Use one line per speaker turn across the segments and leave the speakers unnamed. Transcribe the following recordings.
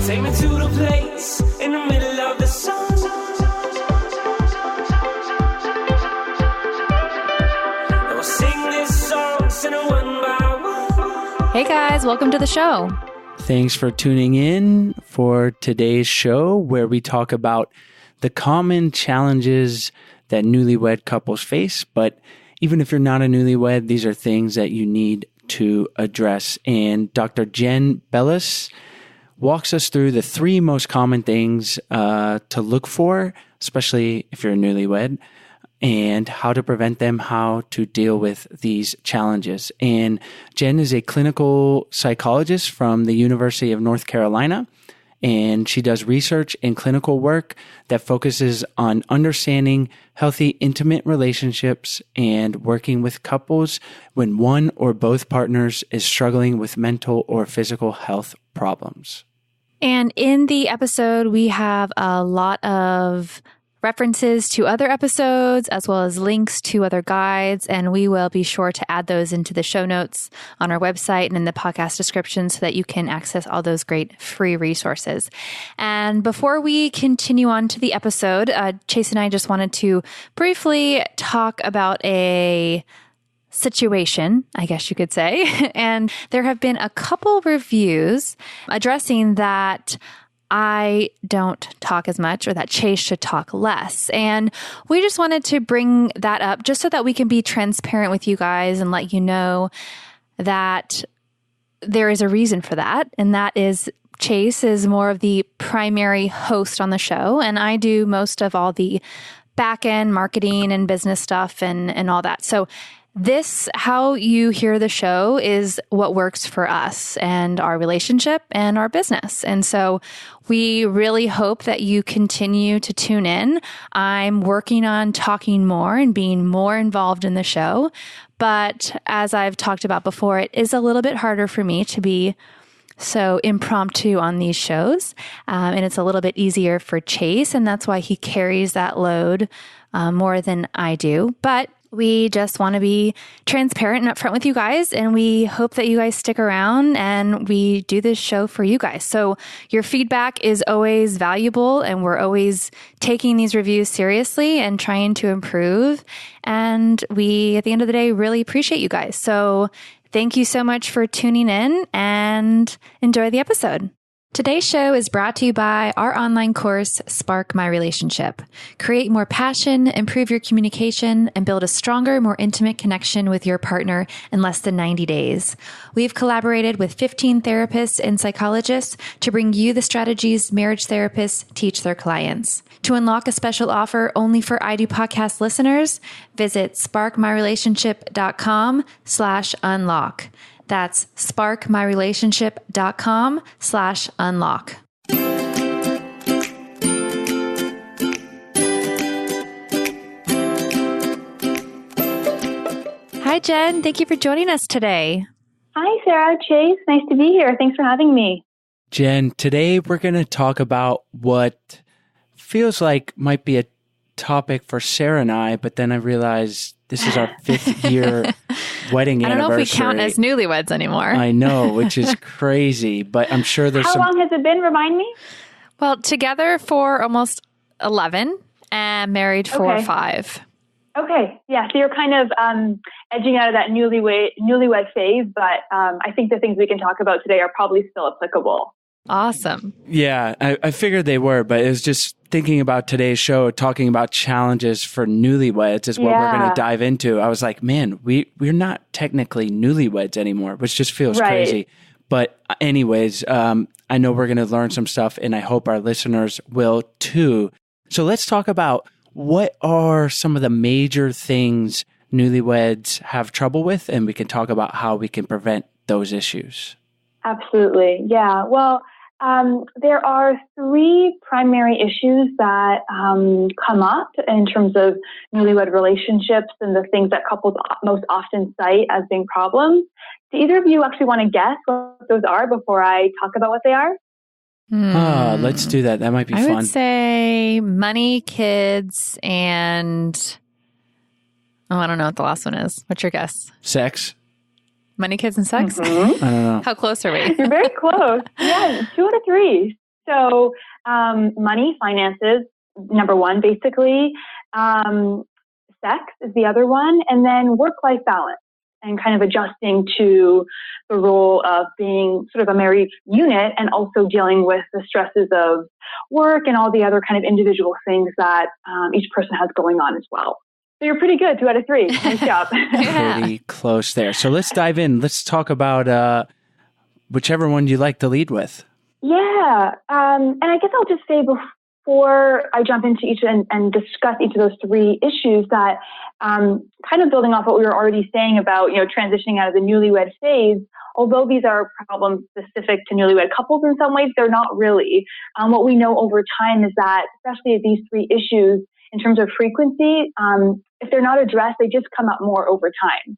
Take me to the place in the middle of the sun. And we'll sing this song, sing it one by one.
Hey guys, welcome to the show.
Thanks for tuning in for today's show, where we talk about the common challenges that newlywed couples face. But even if you're not a newlywed, these are things that you need to address. And Dr. Jenn Belus walks us through the 3 most common things to look for, especially if you're a newlywed, and how to prevent them, how to deal with these challenges. And Jenn is a clinical psychologist from the University of North Carolina, and she does research and clinical work that focuses on understanding healthy, intimate relationships and working with couples when one or both partners is struggling with mental or physical health problems.
And in the episode, we have a lot of references to other episodes, as well as links to other guides, and we will be sure to add those into the show notes on our website and in the podcast description so that you can access all those great free resources. And before we continue on to the episode, Chase and I just wanted to briefly talk about a situation, I guess you could say. And there have been a couple reviews addressing that I don't talk as much, or that Chase should talk less. And we just wanted to bring that up just so that we can be transparent with you guys and let you know that there is a reason for that. And that is Chase is more of the primary host on the show, and I do most of all the back-end marketing and business stuff and all that. So this, how you hear the show, is what works for us and our relationship and our business. And so we really hope that you continue to tune in. I'm working on talking more and being more involved in the show. But as I've talked about before, it is a little bit harder for me to be so impromptu on these shows. And it's a little bit easier for Chase, and that's why he carries that load more than I do. But we just want to be transparent and upfront with you guys, and we hope that you guys stick around and we do this show for you guys. So your feedback is always valuable, and we're always taking these reviews seriously and trying to improve. And we, at the end of the day, really appreciate you guys. So thank you so much for tuning in, and enjoy the episode. Today's show is brought to you by our online course, Spark My Relationship. Create more passion, improve your communication, and build a stronger, more intimate connection with your partner in less than 90 days. We've collaborated with 15 therapists and psychologists to bring you the strategies marriage therapists teach their clients. To unlock a special offer only for I Do Podcast listeners, visit sparkmyrelationship.com/unlock. That's sparkmyrelationship.com/unlock. Hi, Jenn. Thank you for joining us today.
Hi, Sarah, Chase. Nice to be here. Thanks for having me.
Jenn, today we're going to talk about what feels like might be a topic for Sarah and I, but then I realized this is our 5th year wedding anniversary.
I don't know if we count as newlyweds anymore.
I know, which is crazy, but I'm sure there's
How long has it been? Remind me.
Well, together for almost 11 and married for 5.
Okay. Yeah. So you're kind of edging out of that newlywed phase, but I think the things we can talk about today are probably still applicable.
Awesome.
Yeah, I figured they were, but it was just thinking about today's show, talking about challenges for newlyweds is what we're going to dive into. I was like, man, we're not technically newlyweds anymore, which just feels crazy. But anyways, I know we're going to learn some stuff, and I hope our listeners will too. So let's talk about what are some of the major things newlyweds have trouble with, and we can talk about how we can prevent those issues.
Absolutely. Yeah. Well, there are 3 primary issues that come up in terms of newlywed relationships and the things that couples most often cite as being problems. Do either of you actually want to guess what those are before I talk about what they are?
Let's do that. That might be fun.
I would say money, kids, and I don't know what the last one is. What's your guess?
Sex.
Money, kids, and sex?
Mm-hmm.
I don't know.
How close are we?
You're very close. Yeah, 2 out of 3. So money, finances, number one, basically. Sex is the other one. And then work-life balance and kind of adjusting to the role of being sort of a married unit and also dealing with the stresses of work and all the other kind of individual things that each person has going on as well. So you're pretty good, 2 out of 3. Nice job.
Pretty close there. So let's dive in. Let's talk about whichever one you like to lead with.
Yeah. And I guess I'll just say before I jump into each and discuss each of those 3 issues that kind of building off what we were already saying about, transitioning out of the newlywed phase, although these are problems specific to newlywed couples in some ways, they're not really. What we know over time is that, especially these 3 issues, in terms of frequency, if they're not addressed, they just come up more over time.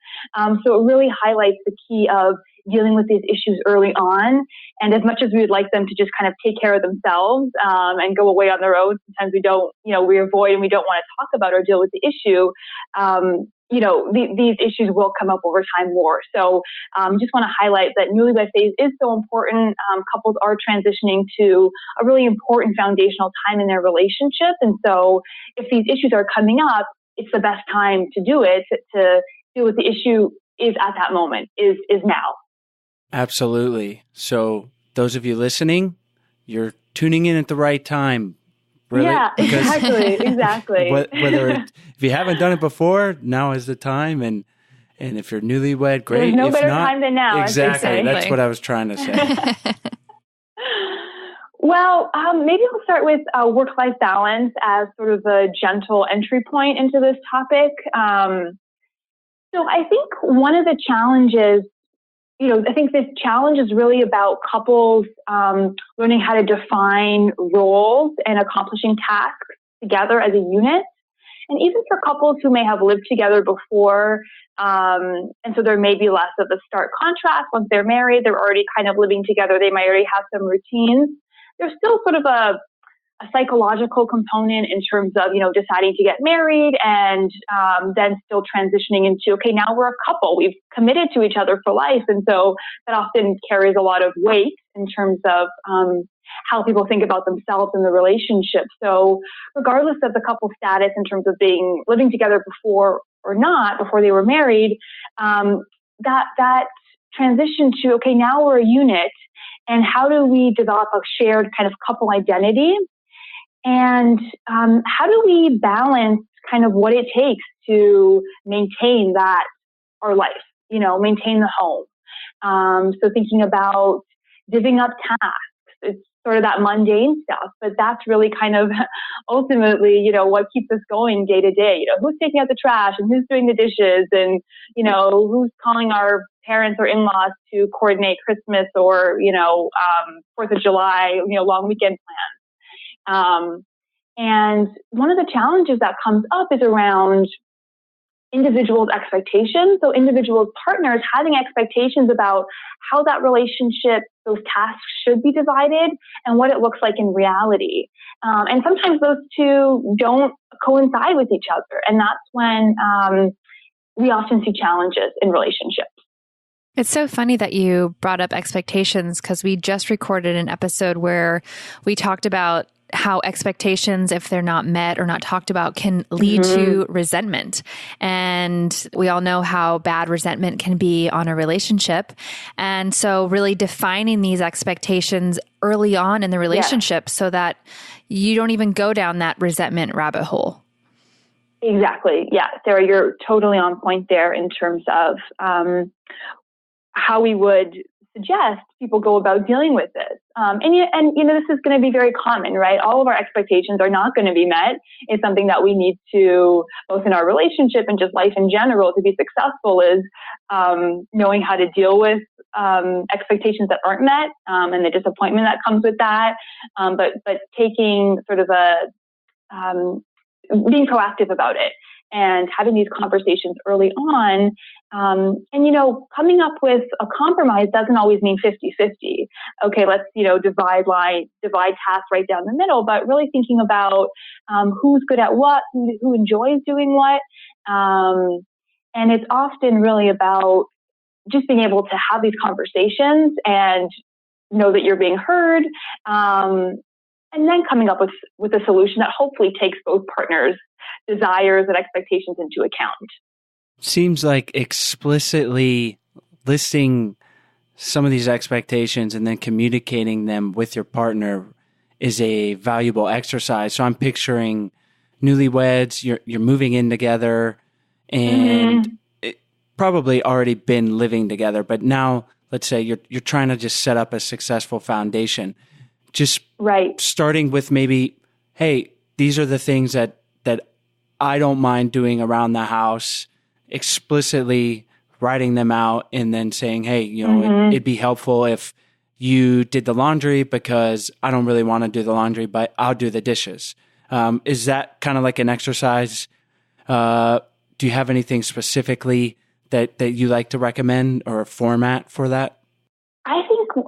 So it really highlights the key of dealing with these issues early on. And as much as we would like them to just kind of take care of themselves and go away on their own, sometimes we don't, we avoid and we don't want to talk about or deal with the issue. These issues will come up over time more. So just want to highlight that newlywed phase is so important. Couples are transitioning to a really important foundational time in their relationship. And so if these issues are coming up, it's the best time to do it, to deal with the issue is at that moment, is now.
Absolutely. So those of you listening, you're tuning in at the right time. Really?
Yeah, exactly.
Whether if you haven't done it before, now is the time. And if you're newlywed, great.
There's no
if
better
not,
time than now.
Exactly. That's what I was trying to say.
Well, maybe I'll start with work-life balance as sort of a gentle entry point into this topic. So I think one of the challenges, I think this challenge is really about couples learning how to define roles and accomplishing tasks together as a unit. And even for couples who may have lived together before, and so there may be less of a stark contrast once they're married, they're already kind of living together, they might already have some routines. There's still sort of a psychological component in terms of, deciding to get married and then still transitioning into, okay, now we're a couple. We've committed to each other for life. And so that often carries a lot of weight in terms of how people think about themselves in the relationship. So regardless of the couple status in terms of living together before or not, before they were married, that transition to, okay, now we're a unit. And how do we develop a shared kind of couple identity? And how do we balance kind of what it takes to maintain our life, maintain the home? So thinking about divvying up tasks, it's sort of that mundane stuff, but that's really kind of ultimately, what keeps us going day to day. Who's taking out the trash and who's doing the dishes and, who's calling our parents or in-laws to coordinate Christmas or, 4th of July, long weekend plans. And one of the challenges that comes up is around individuals' expectations. So individuals, partners having expectations about how that relationship, those tasks should be divided and what it looks like in reality. And sometimes those two don't coincide with each other. And that's when we often see challenges in relationships.
It's so funny that you brought up expectations because we just recorded an episode where we talked about how expectations, if they're not met or not talked about, can lead to resentment. And we all know how bad resentment can be on a relationship. And so really defining these expectations early on in the relationship so that you don't even go down that resentment rabbit hole.
Exactly. Yeah, Sarah, you're totally on point there in terms of how we would suggest people go about dealing with this. And this is going to be very common, right? All of our expectations are not going to be met. It's something that we need to, both in our relationship and just life in general, to be successful is knowing how to deal with expectations that aren't met and the disappointment that comes with that. But taking sort of being proactive about it and having these conversations early on. Coming up with a compromise doesn't always mean 50-50. Okay, let's, divide tasks right down the middle, but really thinking about who's good at what, who enjoys doing what. And it's often really about just being able to have these conversations and know that you're being heard, and then coming up with a solution that hopefully takes both partners' desires and expectations into account.
Seems like explicitly listing some of these expectations and then communicating them with your partner is a valuable exercise. So I'm picturing newlyweds, you're moving in together and it probably already been living together, but now let's say you're trying to just set up a successful foundation. Just starting with maybe, hey, these are the things that I don't mind doing around the house, explicitly writing them out and then saying, hey, it'd be helpful if you did the laundry because I don't really want to do the laundry, but I'll do the dishes. Is that kind of like an exercise? Do you have anything specifically that you like to recommend or a format for that?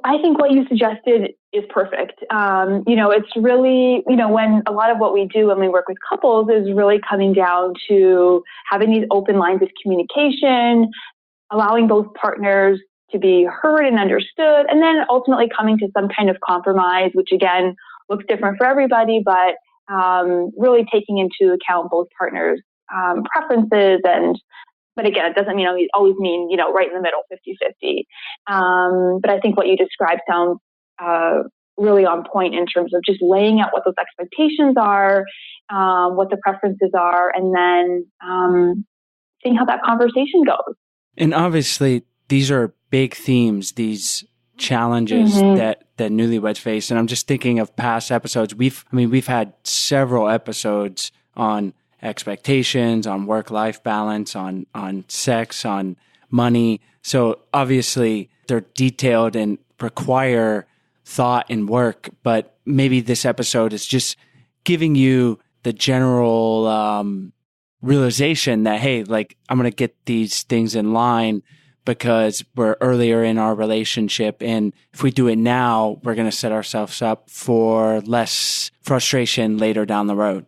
I think what you suggested is perfect. It's really, when a lot of what we do when we work with couples is really coming down to having these open lines of communication, allowing both partners to be heard and understood, and then ultimately coming to some kind of compromise, which again looks different for everybody, but really taking into account both partners' preferences. But again, it doesn't always mean, right in the middle, 50-50. But I think what you described sounds really on point in terms of just laying out what those expectations are, what the preferences are, and then seeing how that conversation goes.
And obviously, these are big themes, these challenges that newlyweds face. And I'm just thinking of past episodes. We've had several episodes on expectations, on work-life balance, on sex, on money. So obviously they're detailed and require thought and work, but maybe this episode is just giving you the general realization that, hey, like I'm going to get these things in line because we're earlier in our relationship. And if we do it now, we're going to set ourselves up for less frustration later down the road.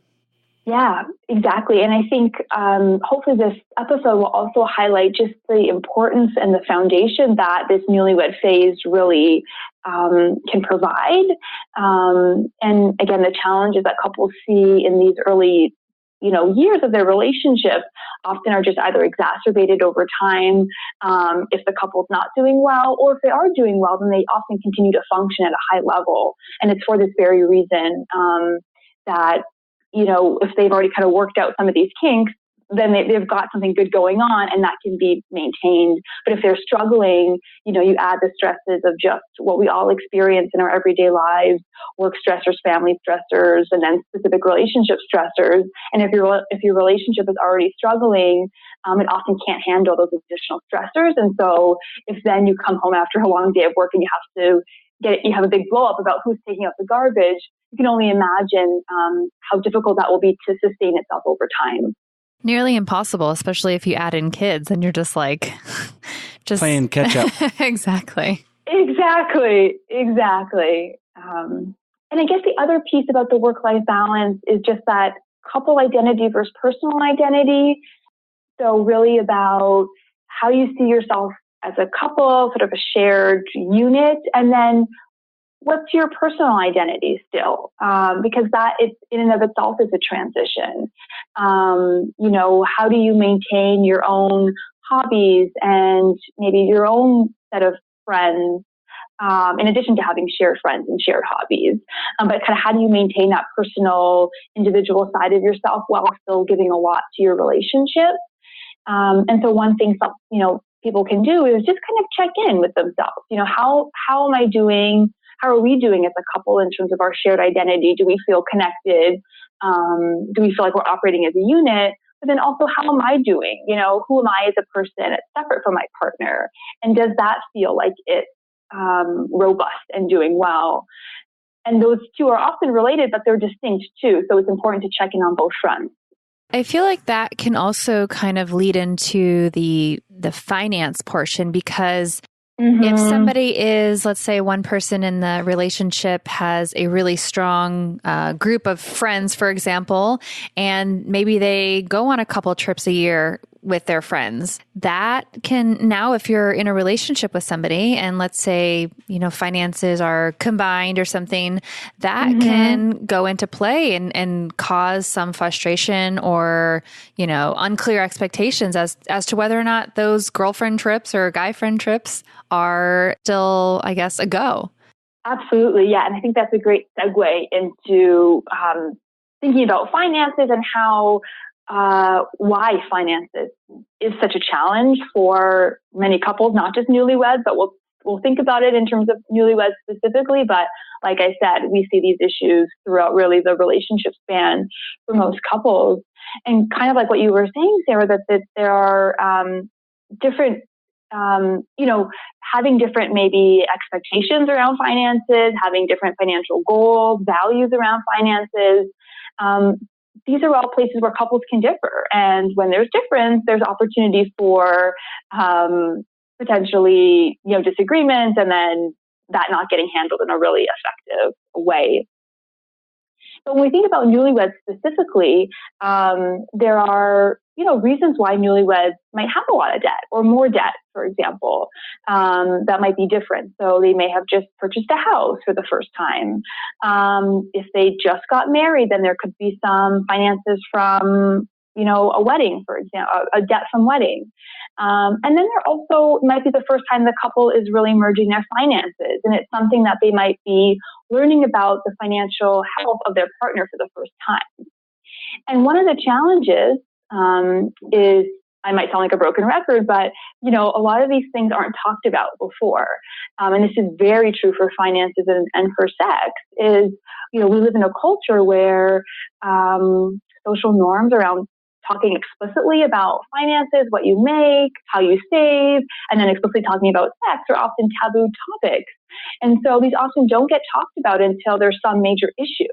Yeah, exactly. And I think hopefully this episode will also highlight just the importance and the foundation that this newlywed phase really can provide. And again, the challenges that couples see in these early years of their relationship often are just either exacerbated over time if the couple's not doing well, or if they are doing well, then they often continue to function at a high level. And it's for this very reason that if they've already kind of worked out some of these kinks, then they've got something good going on and that can be maintained. But if they're struggling, you add the stresses of just what we all experience in our everyday lives, work stressors, family stressors, and then specific relationship stressors. And if your relationship is already struggling, it often can't handle those additional stressors. And so if then you come home after a long day of work and you have a big blow up about who's taking out the garbage, you can only imagine how difficult that will be to sustain itself over time.
Nearly impossible, especially if you add in kids and you're just
playing catch up.
Exactly.
And I guess the other piece about the work-life balance is just that couple identity versus personal identity. So really about how you see yourself as a couple, sort of a shared unit, and then what's your personal identity still? Because that in and of itself is a transition. How do you maintain your own hobbies and maybe your own set of friends, in addition to having shared friends and shared hobbies? But kind of how do you maintain that personal, individual side of yourself while still giving a lot to your relationship? And so one thing people can do is just kind of check in with themselves. How am I doing? How are we doing as a couple in terms of our shared identity? Do we feel connected? Do we feel like we're operating as a unit? But then also, how am I doing? Who am I as a person separate from my partner? And does that feel like it's robust and doing well? And those two are often related, but they're distinct too. So it's important to check in on both fronts.
I feel like that can also kind of lead into the finance portion, because if somebody is, let's say one person in the relationship has a really strong group of friends, for example, and maybe they go on a couple trips a year, with their friends. That can now, if you're in a relationship with somebody and let's say, finances are combined or something, that can go into play and cause some frustration or, unclear expectations as to whether or not those girlfriend trips or guy friend trips are still, I guess, a go.
Absolutely. Yeah. And I think that's a great segue into thinking about finances and how why finances is such a challenge for many couples, not just newlyweds, but we'll think about it in terms of newlyweds specifically. But like I said, we see these issues throughout really the relationship span for most couples. And kind of like what you were saying, Sarah, that there are different, having different maybe expectations around finances, having different financial goals, values around finances. These are all places where couples can differ. And when there's difference, there's opportunity for potentially, disagreements and then that not getting handled in a really effective way. But when we think about newlyweds specifically, there are, reasons why newlyweds might have a lot of debt or more debt, for example, that might be different. So they may have just purchased a house for the first time. If they just got married, then there could be some finances from, a wedding, for example, a debt from wedding. And then there also might be the first time the couple is really merging their finances. And it's something that they might be learning about the financial health of their partner for the first time. And one of the challenges is, I might sound like a broken record, but, a lot of these things aren't talked about before. And this is very true for finances and for sex is, we live in a culture where social norms around talking explicitly about finances, what you make, how you save, and then explicitly talking about sex are often taboo topics. And so these often don't get talked about until there's some major issue,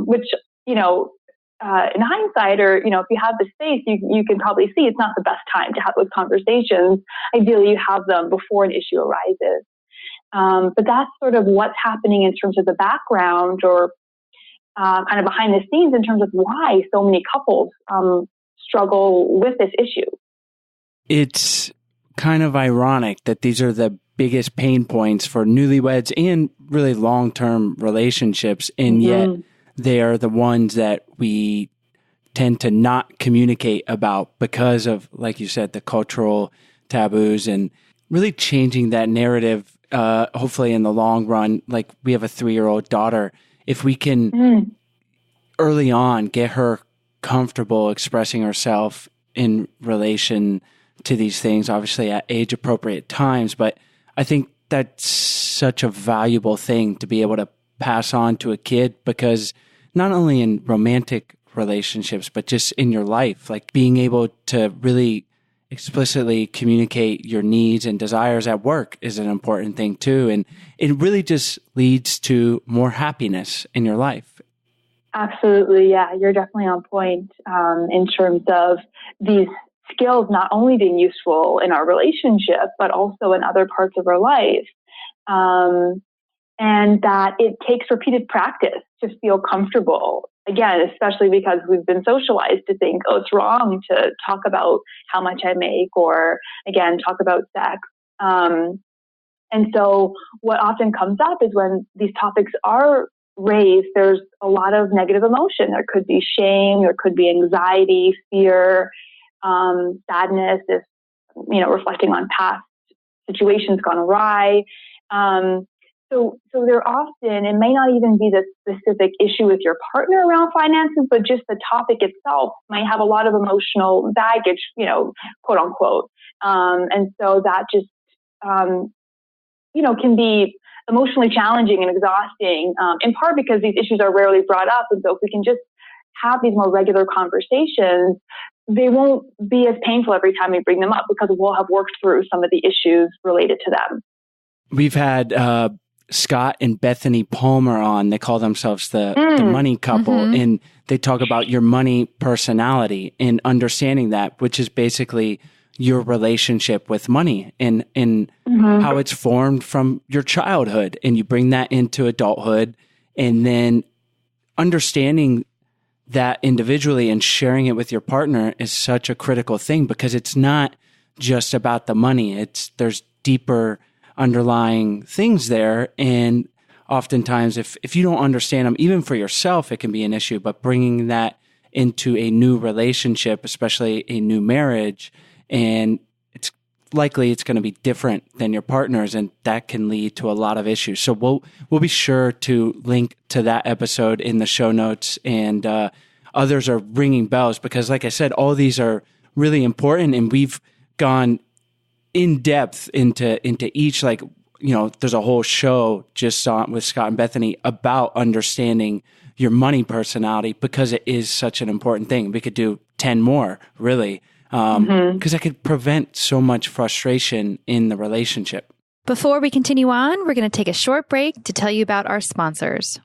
which, in hindsight, or, if you have the space, you can probably see it's not the best time to have those conversations. Ideally, you have them before an issue arises. But that's sort of what's happening in terms of the background or kind of behind the scenes in terms of why so many couples struggle with this issue. It's
kind of ironic that these are the biggest pain points for newlyweds and really long-term relationships, and yet they are the ones that we tend to not communicate about because of, like you said, the cultural taboos and really changing that narrative, hopefully in the long run. Like we have a 3-year-old daughter. If we can early on get her comfortable expressing herself in relation to these things, obviously at age appropriate times, but I think that's such a valuable thing to be able to pass on to a kid, because not only in romantic relationships, but just in your life, like being able to really explicitly communicate your needs and desires at work is an important thing too. And it really just leads to more happiness in your life.
Absolutely. Yeah, you're definitely on point in terms of these skills not only being useful in our relationship, but also in other parts of our life. And that it takes repeated practice to feel comfortable. Again, especially because we've been socialized to think, oh, it's wrong to talk about how much I make or, again, talk about sex. And so what often comes up is when these topics are raised, there's a lot of negative emotion. There could be shame, there could be anxiety, fear, sadness, if, reflecting on past situations gone awry. So there often, it may not even be the specific issue with your partner around finances, but just the topic itself might have a lot of emotional baggage, quote unquote. And so that just, can be emotionally challenging and exhausting, in part because these issues are rarely brought up. And so if we can just have these more regular conversations, they won't be as painful every time we bring them up because we'll have worked through some of the issues related to them.
We've had Scott and Bethany Palmer on. They call themselves the money couple, and they talk about your money personality and understanding that, which is basically your relationship with money and how it's formed from your childhood, and you bring that into adulthood, and then understanding that individually and sharing it with your partner is such a critical thing, because it's not just about the money. There's deeper underlying things there. And oftentimes if you don't understand them, even for yourself, it can be an issue, but bringing that into a new relationship, especially a new marriage, and it's going to be different than your partner's, and that can lead to a lot of issues. So we'll be sure to link to that episode in the show notes, and others are ringing bells, because like I said, all these are really important, and we've gone in depth into each, like, there's a whole show just on with Scott and Bethany about understanding your money personality, because it is such an important thing. We could do 10 more, really, because it could prevent so much frustration in the relationship.
Before we continue on, we're going to take a short break to tell you about our sponsors.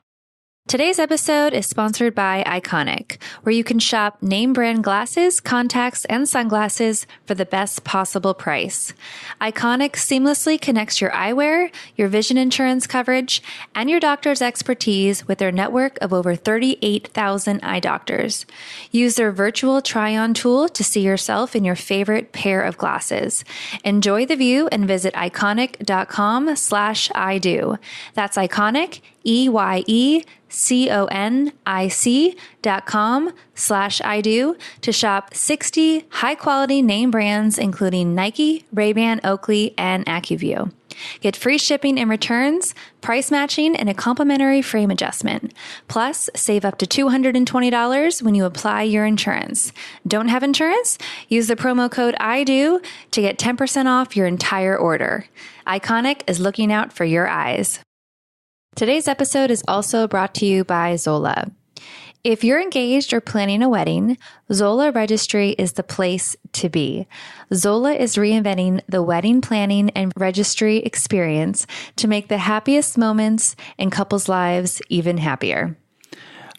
Today's episode is sponsored by Iconic, where you can shop name brand glasses, contacts, and sunglasses for the best possible price. Iconic seamlessly connects your eyewear, your vision insurance coverage, and your doctor's expertise with their network of over 38,000 eye doctors. Use their virtual try-on tool to see yourself in your favorite pair of glasses. Enjoy the view and visit iconic.com/ido. That's Iconic, EYECONIC.com/ido to shop 60 high-quality name brands, including Nike, Ray-Ban, Oakley, and AccuView. Get free shipping and returns, price matching, and a complimentary frame adjustment. Plus, save up to $220 when you apply your insurance. Don't have insurance? Use the promo code IDO to get 10% off your entire order. Iconic is looking out for your eyes. Today's episode is also brought to you by Zola. If you're engaged or planning a wedding, Zola Registry is the place to be. Zola is reinventing the wedding planning and registry experience to make the happiest moments in couples' lives even happier.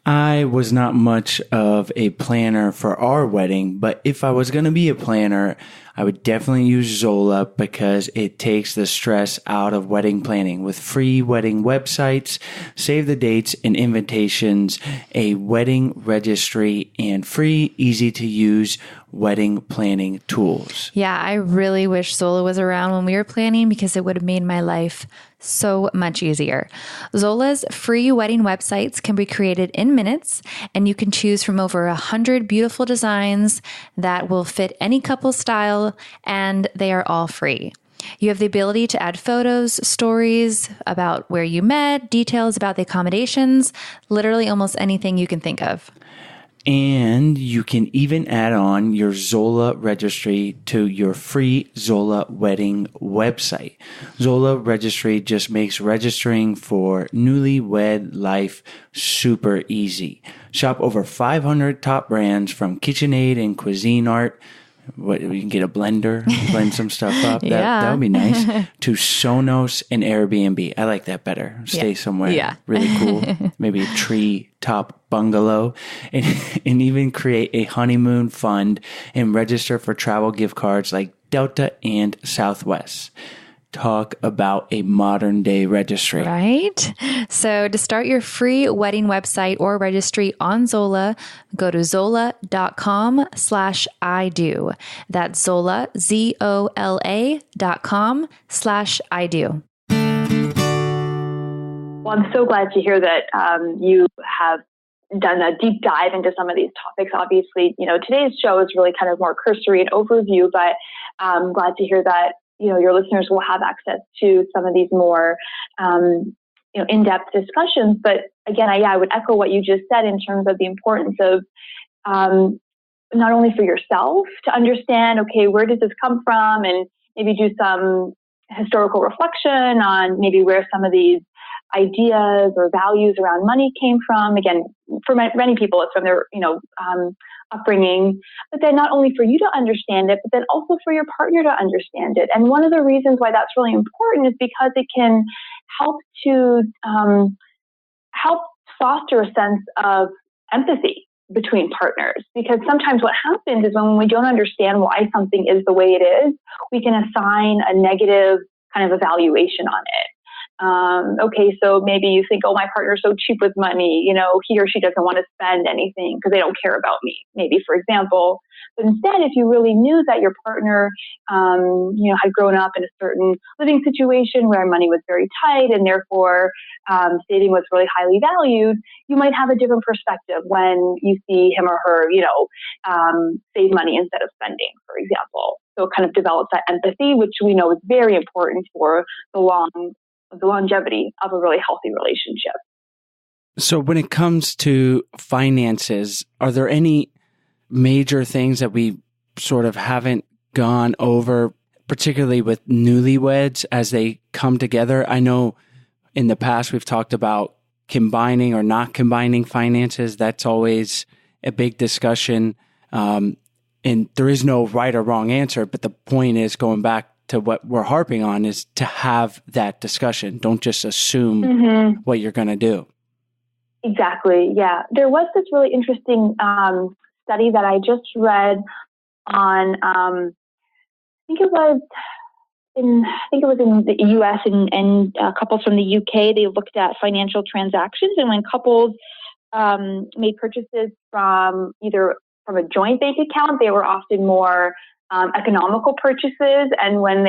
I was not much of a planner for our wedding, but if I was going to be a planner, I would definitely use Zola, because it takes the stress out of wedding planning with free wedding websites, save the dates and invitations, a wedding registry, and free, easy to use wedding planning tools.
Yeah, I really wish Zola was around when we were planning, because it would have made my life so much easier. Zola's free wedding websites can be created in minutes, and you can choose from over 100 beautiful designs that will fit any couple style, and they are all free. You have the ability to add photos, stories about where you met, details about the accommodations, literally almost anything you can think of.
And you can even add on your Zola registry to your free Zola wedding website. Zola registry just makes registering for newlywed life super easy. Shop over 500 top brands from KitchenAid and Cuisine Art. What, you can get a blender, blend some stuff up. That would be nice. To Sonos and Airbnb. I like that better. Stay somewhere really cool. Maybe a tree top bungalow, and even create a honeymoon fund and register for travel gift cards like Delta and Southwest. Talk about a modern day registry.
Right? So to start your free wedding website or registry on Zola, go to zola.com/ido. That's Zola, ZOLA.com/ido.
Well, I'm so glad to hear that you have done a deep dive into some of these topics. Obviously, today's show is really kind of more cursory and overview, but I'm glad to hear that your listeners will have access to some of these more, in-depth discussions. But again, I would echo what you just said in terms of the importance of not only for yourself to understand, okay, where does this come from, and maybe do some historical reflection on maybe where some of these ideas or values around money came from. Again, for many people, it's from their, upbringing, but then not only for you to understand it, but then also for your partner to understand it. And one of the reasons why that's really important is because it can help to help foster a sense of empathy between partners. Because sometimes what happens is when we don't understand why something is the way it is, we can assign a negative kind of evaluation on it. Okay, so maybe you think, oh, my partner's so cheap with money, he or she doesn't want to spend anything because they don't care about me, maybe, for example. But instead, if you really knew that your partner, had grown up in a certain living situation where money was very tight and therefore saving was really highly valued, you might have a different perspective when you see him or her, save money instead of spending, for example. So it kind of develops that empathy, which we know is very important for the longevity of a really healthy relationship.
So when it comes to finances, are there any major things that we sort of haven't gone over, particularly with newlyweds as they come together? I know in the past we've talked about combining or not combining finances. That's always a big discussion. And there is no right or wrong answer, but the point is, going back to what we're harping on, is to have that discussion. Don't just assume what you're going to do.
Exactly. Yeah. There was this really interesting study that I just read on, I think it was in the US and couples from the UK. They looked at financial transactions, and when couples made purchases from a joint bank account, they were often more economical purchases, and when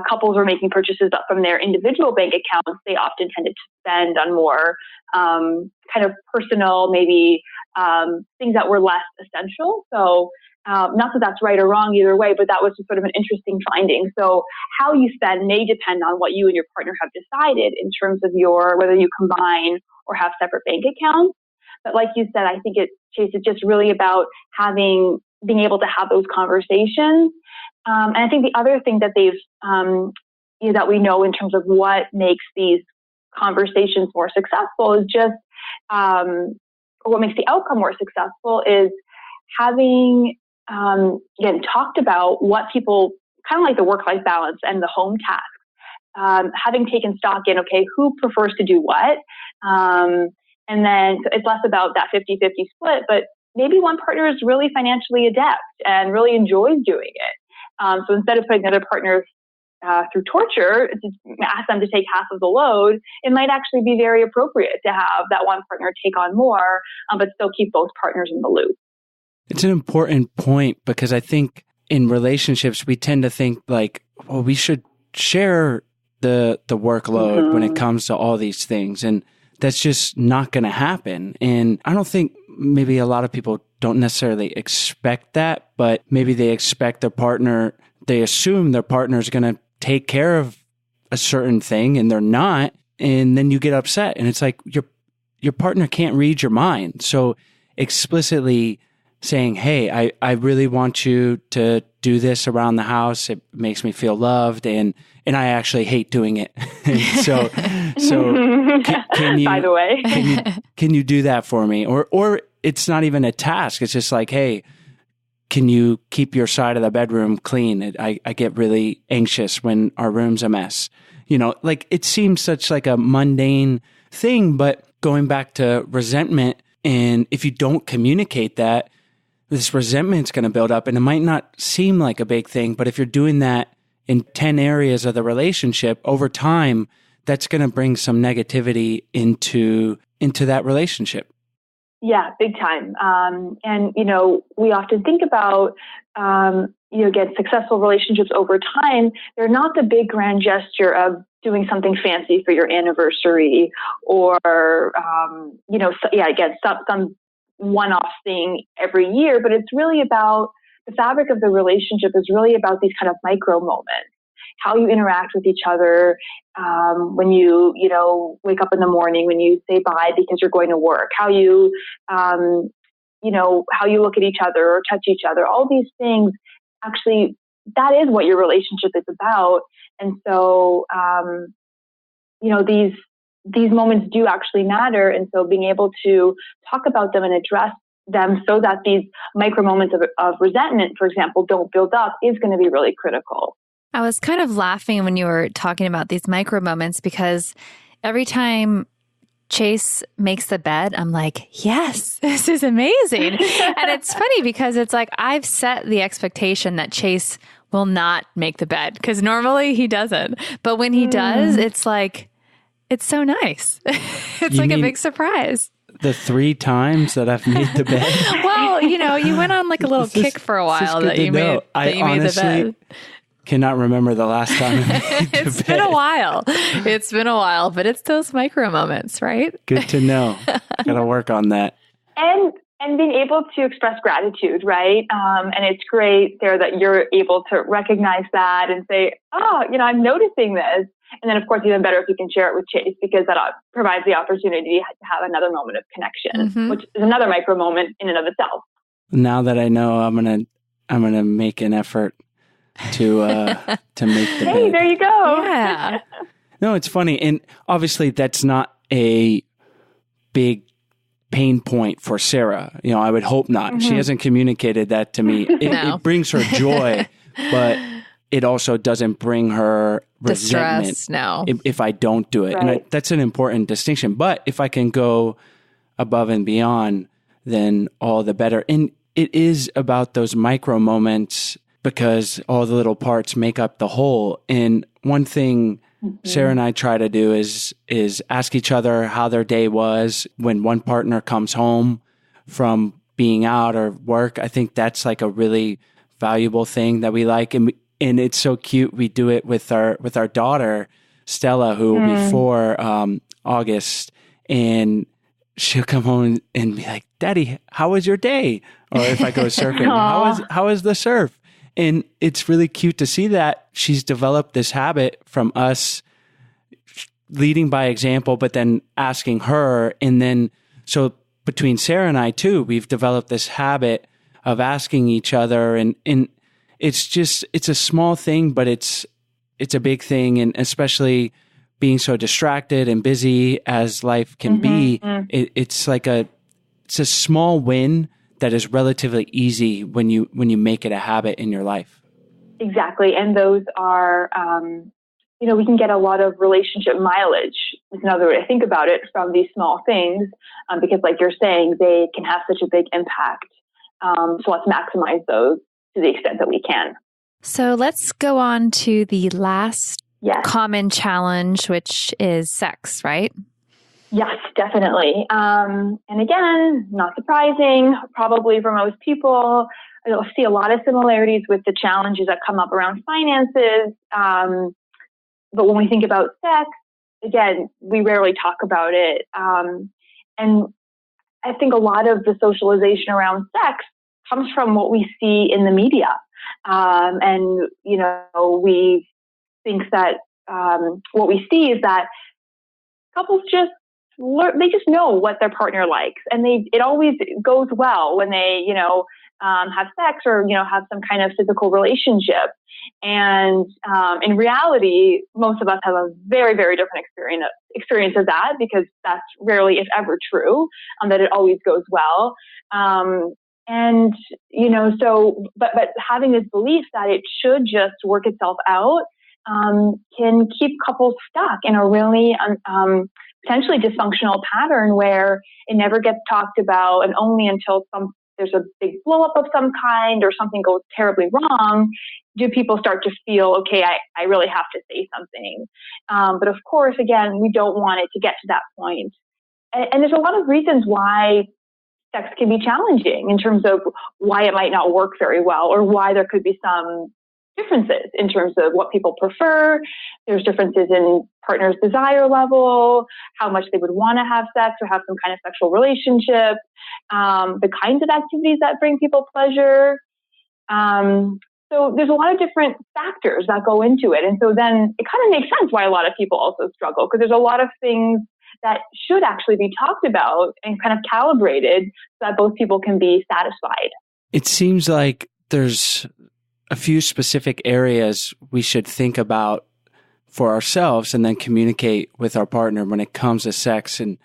couples were making purchases from their individual bank accounts, they often tended to spend on more kind of personal, maybe things that were less essential. So not that that's right or wrong either way, but that was just sort of an interesting finding. So how you spend may depend on what you and your partner have decided in terms of whether you combine or have separate bank accounts. But like you said, I think Chase, it's just really about being able to have those conversations. And I think the other thing that that we know in terms of what makes these conversations more successful is just, or what makes the outcome more successful is having, again, talked about what people, kind of like the work-life balance and the home tasks, having taken stock in, okay, who prefers to do what? And then so it's less about that 50-50 split, but maybe one partner is really financially adept and really enjoys doing it. So instead of putting the other partner through torture, to ask them to take half of the load, it might actually be very appropriate to have that one partner take on more, but still keep both partners in the loop.
It's an important point, because I think in relationships, we tend to think like, well, we should share the workload when it comes to all these things. And that's just not going to happen. And I don't think maybe a lot of people don't necessarily expect that, but maybe they expect they assume their partner is going to take care of a certain thing, and they're not. And then you get upset, and it's like your partner can't read your mind. So explicitly saying, hey, I really want you to do this around the house. It makes me feel loved, and I actually hate doing it. so can you,
by the way,
can you do that for me? Or it's not even a task. It's just like, hey, can you keep your side of the bedroom clean? I get really anxious when our room's a mess. Like it seems such like a mundane thing, but going back to resentment, and if you don't communicate that, this resentment's going to build up, and it might not seem like a big thing, but if you're doing that in 10 areas of the relationship over time, that's going to bring some negativity into that relationship.
Yeah, big time. And, we often think about, again, successful relationships over time. They're not the big grand gesture of doing something fancy for your anniversary or, some one-off thing every year, but it's really about the fabric of the relationship is really about these kind of micro moments, how you interact with each other, when you wake up in the morning, when you say bye because you're going to work, how you look at each other or touch each other, all these things, actually, that is what your relationship is about. And so, these moments do actually matter. And so being able to talk about them and address them so that these micro moments of resentment, for example, don't build up is going to be really critical.
I was kind of laughing when you were talking about these micro moments, because every time Chase makes the bed, I'm like, yes, this is amazing. And it's funny because it's like I've set the expectation that Chase will not make the bed because normally he doesn't. But when he does, it's like, it's so nice. It's like a big surprise.
The 3 times that I've made the bed.
Well, you went on like a little kick for a while that you made the bed.
Cannot remember the last time I made the
It's
bed.
been a while. It's been a while, but it's those micro moments, right?
Good to know. Gotta work on that.
And being able to express gratitude, right? And it's great there that you're able to recognize that and say, oh, I'm noticing this. And then, of course, even better if you can share it with Chase, because that provides the opportunity to have another moment of connection, which is another micro moment in and of itself.
Now that I know, I'm gonna make an effort to make the
Hey,
bed.
there you go.
Yeah.
No, it's funny. And obviously that's not a big pain point for Sarah. I would hope not. She hasn't communicated that to me. It brings her joy, but it also doesn't bring her resentment
Distress, no.
if I don't do it.
Right.
And that's an important distinction. But if I can go above and beyond, then all the better. And it is about those micro moments, because all the little parts make up the whole. And one thing Sarah and I try to do is ask each other how their day was when one partner comes home from being out or work. I think that's like a really valuable thing that we like. And it's so cute. We do it with our daughter, Stella, who will be 4 August. And she'll come home and be like, Daddy, how was your day? Or if I go surfing, how was the surf? And it's really cute to see that she's developed this habit from us leading by example, but then asking her. And then, so between Sarah and I too, we've developed this habit of asking each other. And it's a small thing, but it's a big thing. And especially being so distracted and busy as life can be, it's a small win that is relatively easy when you make it a habit in your life.
Exactly. And those are, we can get a lot of relationship mileage. Is another way to think about it, from these small things, because like you're saying, they can have such a big impact. So let's maximize those to the extent that we can.
So let's go on to the last common challenge, which is sex, right?
Yes, definitely. And again, not surprising, probably for most people. You'll see a lot of similarities with the challenges that come up around finances. But when we think about sex, again, we rarely talk about it. And I think a lot of the socialization around sex comes from what we see in the media. And, we think that what we see is that couples they just know what their partner likes, and it always goes well when they, have sex or, have some kind of physical relationship. And in reality, most of us have a very, very different experience of that, because that's rarely, if ever, true, that it always goes well. But having this belief that it should just work itself out can keep couples stuck in a really potentially dysfunctional pattern where it never gets talked about, and only until there's a big blow up of some kind or something goes terribly wrong do people start to feel, okay, I really have to say something. But of course, again, we don't want it to get to that point. And there's a lot of reasons why sex can be challenging, in terms of why it might not work very well, or why there could be some differences in terms of what people prefer. There's differences in partners' desire level, how much they would want to have sex or have some kind of sexual relationship, the kinds of activities that bring people pleasure. So there's a lot of different factors that go into it. And so then it kind of makes sense why a lot of people also struggle, because there's a lot of things that should actually be talked about and kind of calibrated so that both people can be satisfied.
It seems like there's a few specific areas we should think about for ourselves and then communicate with our partner when it comes to sex, and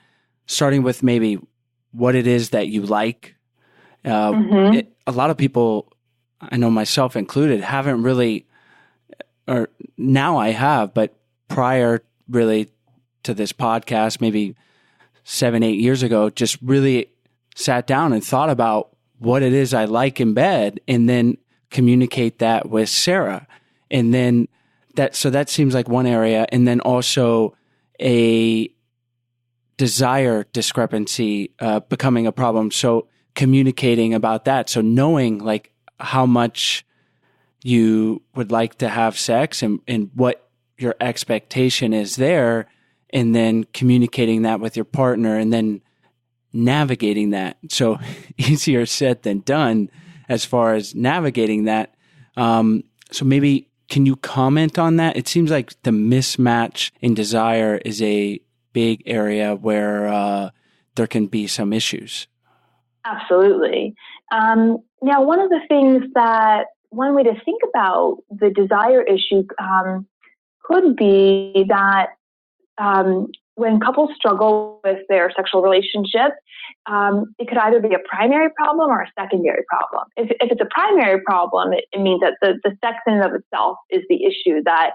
starting with maybe what it is that you like. A lot of people, I know myself included, haven't really, or now I have, but prior really to this podcast, maybe 7, 8 years ago, just really sat down and thought about what it is I like in bed, and then communicate that with Sarah. And then that seems like one area. And then also a desire discrepancy becoming a problem. So communicating about that. So knowing like how much you would like to have sex and what your expectation is there, and then communicating that with your partner, and then navigating that. So easier said than done as far as navigating that. So maybe can you comment on that? It seems like the mismatch in desire is a big area where there can be some issues.
Absolutely. Now, one of the things that one way to think about the desire issue could be that when couples struggle with their sexual relationship, it could either be a primary problem or a secondary problem. If it's a primary problem, it means that the sex in and of itself is the issue, that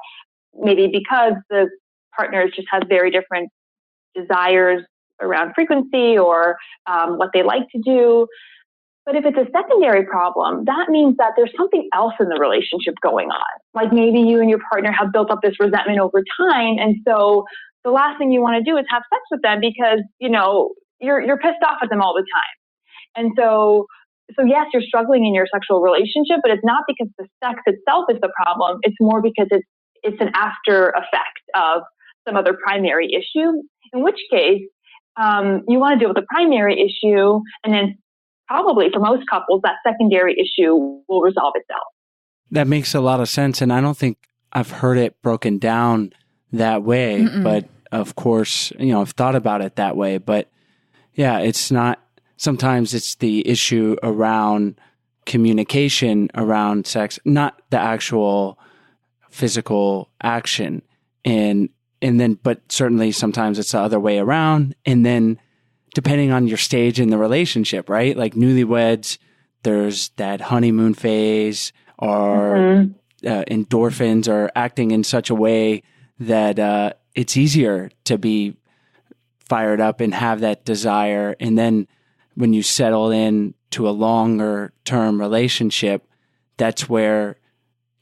maybe because the partners just have very different desires around frequency or what they like to do. But if it's a secondary problem, that means that there's something else in the relationship going on. Like maybe you and your partner have built up this resentment over time. And so the last thing you want to do is have sex with them because, you're pissed off at them all the time. And so yes, you're struggling in your sexual relationship, but it's not because the sex itself is the problem. It's more because it's an after effect of some other primary issue, in which case you want to deal with the primary issue, and then probably for most couples, that secondary issue will resolve itself.
That makes a lot of sense. And I don't think I've heard it broken down that way. Mm-mm. But of course, I've thought about it that way. But yeah, it's not, sometimes it's the issue around communication around sex, not the actual physical action. And then, but certainly sometimes it's the other way around. And then depending on your stage in the relationship, right? Like newlyweds, there's that honeymoon phase, or endorphins are acting in such a way that it's easier to be fired up and have that desire. And then when you settle in to a longer term relationship, that's where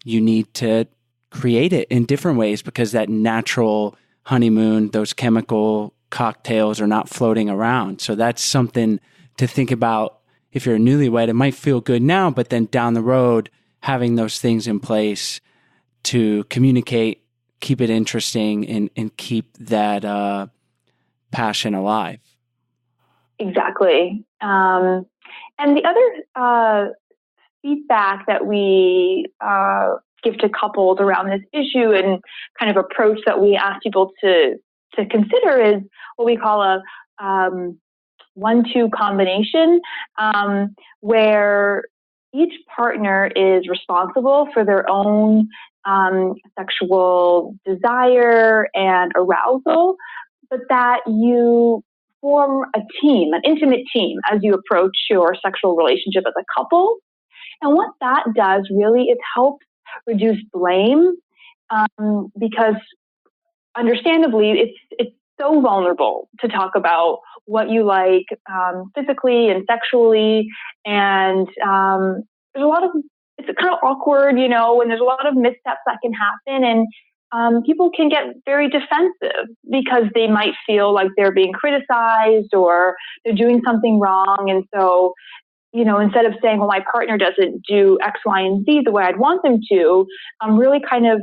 you need to create it in different ways, because that natural honeymoon, those chemical cocktails are not floating around. So that's something to think about. If you're a newlywed, it might feel good now, but then down the road, having those things in place to communicate, keep it interesting, and keep that passion alive.
Exactly. And the other feedback that we give to couples around this issue, and kind of approach that we ask people to consider, is what we call a 1-2 combination, where each partner is responsible for their own sexual desire and arousal, but that you form a team, an intimate team, as you approach your sexual relationship as a couple. And what that does really is helps reduce blame, because understandably, it's so vulnerable to talk about what you like physically and sexually, and there's a lot of, it's kind of awkward, when there's a lot of missteps that can happen, and people can get very defensive because they might feel like they're being criticized or they're doing something wrong. And so, instead of saying, well, my partner doesn't do X, Y, and Z the way I'd want them to, I'm really kind of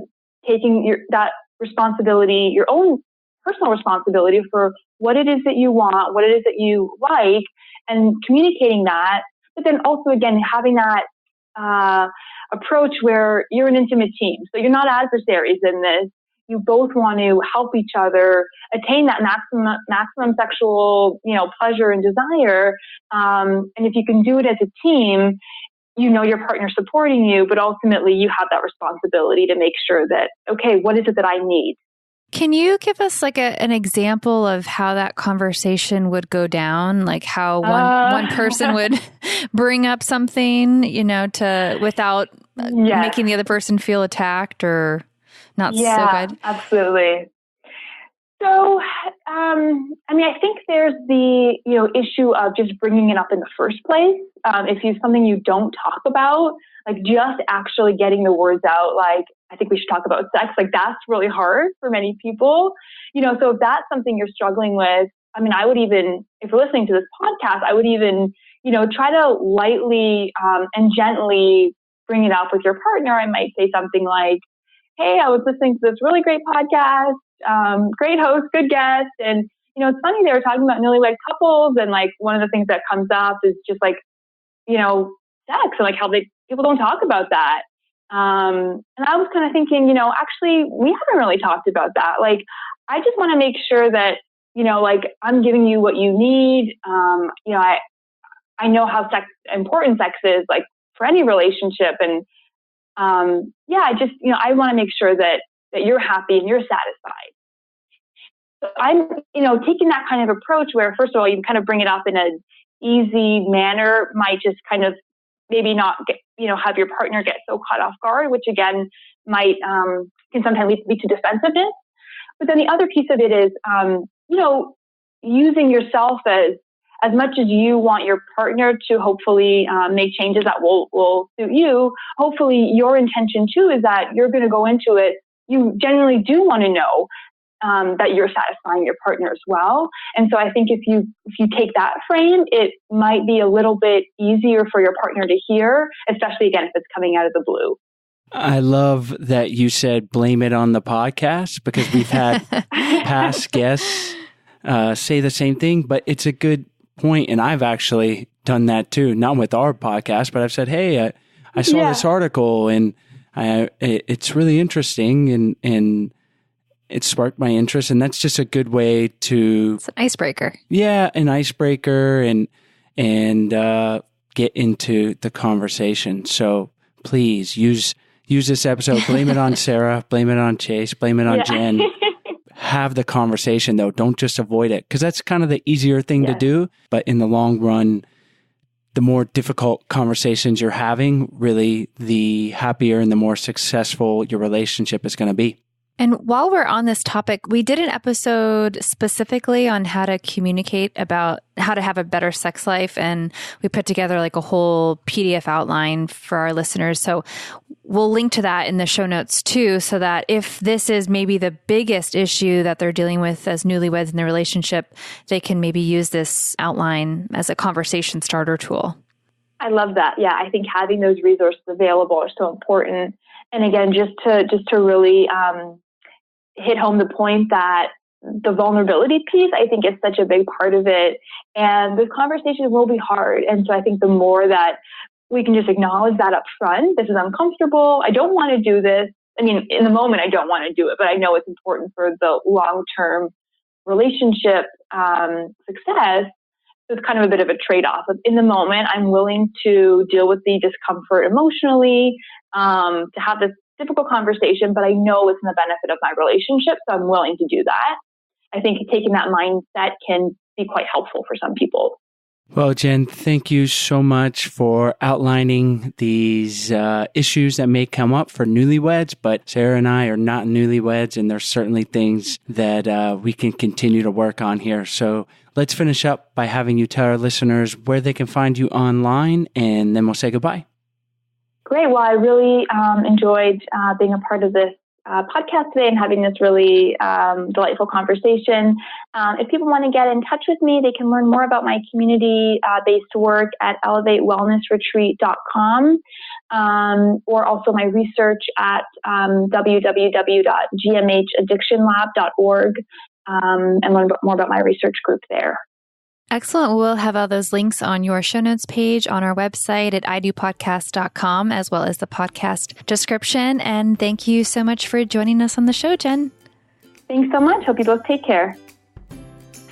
taking that responsibility, your own personal responsibility for what it is that you want, what it is that you like, and communicating that. But then also, again, having that approach where you're an intimate team. So you're not adversaries in this. You both want to help each other attain that maximum sexual, pleasure and desire. And if you can do it as a team, your partner's supporting you, but ultimately you have that responsibility to make sure that, okay, what is it that I need?
Can you give us like an example of how that conversation would go down? Like how one person would bring up something, without making the other person feel attacked or not so good?
Absolutely. So, I think there's the, issue of just bringing it up in the first place. If it's something you don't talk about, like just actually getting the words out, like, I think we should talk about sex, like that's really hard for many people. So if that's something you're struggling with, I would even, if you're listening to this podcast, I would even, try to lightly and gently bring it up with your partner. I might say something like, hey, I was listening to this really great podcast. Great host, good guest. And, it's funny, they were talking about newlywed couples. And like, one of the things that comes up is just like, sex and like how people don't talk about that. And I was kind of thinking, actually, we haven't really talked about that. Like, I just want to make sure that, like I'm giving you what you need. I know how important sex is, like for any relationship. And, I just, I want to make sure that you're happy and you're satisfied. So I'm, taking that kind of approach where, first of all, you kind of bring it up in an easy manner, might just kind of maybe not get, have your partner get so caught off guard, which again might, can sometimes lead to defensiveness. But then the other piece of it is, using yourself as much as you want your partner to hopefully make changes that will suit you. Hopefully your intention too is that you're going to go into it. You genuinely do want to know that you're satisfying your partner as well. And so I think if you take that frame, it might be a little bit easier for your partner to hear, especially again, if it's coming out of the blue.
I love that you said blame it on the podcast, because we've had past guests say the same thing, but it's a good point. And I've actually done that too, not with our podcast, but I've said, hey, I saw this article and it's really interesting and it sparked my interest. And that's just a good way to...
It's an icebreaker.
Yeah, an icebreaker and get into the conversation. So please use this episode. Blame it on Sarah. Blame it on Chase. Blame it on Jen. Have the conversation, though. Don't just avoid it, because that's kind of the easier thing to do. But in the long run, the more difficult conversations you're having, really, the happier and the more successful your relationship is going to be.
And while we're on this topic, we did an episode specifically on how to communicate about how to have a better sex life. And we put together like a whole PDF outline for our listeners. So we'll link to that in the show notes too, so that if this is maybe the biggest issue that they're dealing with as newlyweds in their relationship, they can maybe use this outline as a conversation starter tool.
I love that. Yeah, I think having those resources available are so important. And again, just to really hit home the point that the vulnerability piece, I think, is such a big part of it. And the conversation will be hard. And so I think the more that we can just acknowledge that up front, this is uncomfortable. I don't want to do this. I mean, in the moment, I don't want to do it, but I know it's important for the long-term relationship success. So it's kind of a bit of a trade-off. In the moment, I'm willing to deal with the discomfort emotionally, to have this difficult conversation, but I know it's in the benefit of my relationship, so I'm willing to do that. I think taking that mindset can be quite helpful for some people.
Well, Jen, thank you so much for outlining these issues that may come up for newlyweds, but Sarah and I are not newlyweds, and there's certainly things that we can continue to work on here. So let's finish up by having you tell our listeners where they can find you online, and then we'll say goodbye.
Great. Well, I really enjoyed being a part of this podcast today and having this really delightful conversation. If people want to get in touch with me, they can learn more about my community-based work at elevatewellnessretreat.com, or also my research at www.gmhaddictionlab.org, and learn more about my research group there.
Excellent. We'll have all those links on your show notes page on our website at idopodcast.com, as well as the podcast description. And thank you so much for joining us on the show, Jen.
Thanks so much. Hope you both take care.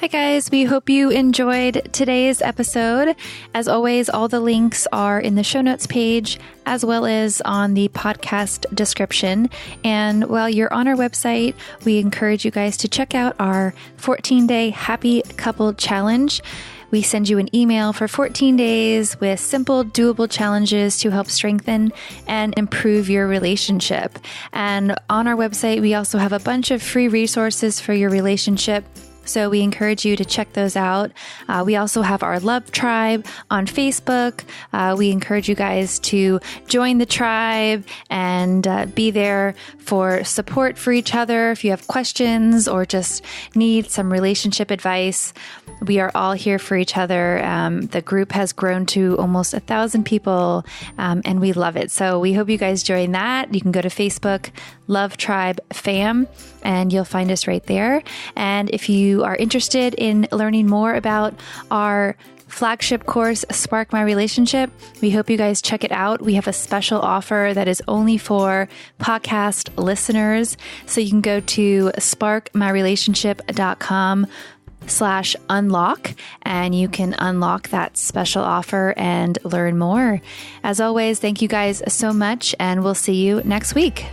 Hi, guys. We hope you enjoyed today's episode. As always, all the links are in the show notes page, as well as on the podcast description. And while you're on our website, we encourage you guys to check out our 14-day Happy Couple Challenge. We send you an email for 14 days with simple, doable challenges to help strengthen and improve your relationship. And on our website, we also have a bunch of free resources for your relationship. So we encourage you to check those out. We also have our Love Tribe on Facebook. We encourage you guys to join the tribe and be there for support for each other. If you have questions or just need some relationship advice, we are all here for each other. The group has grown to almost 1,000 people, and we love it. So we hope you guys join that. You can go to Facebook, Love Tribe Fam, and you'll find us right there. And if you are interested in learning more about our flagship course, Spark My Relationship, we hope you guys check it out. We have a special offer that is only for podcast listeners. So you can go to sparkmyrelationship.com/unlock, and you can unlock that special offer and learn more. As always, thank you guys so much, and we'll see you next week.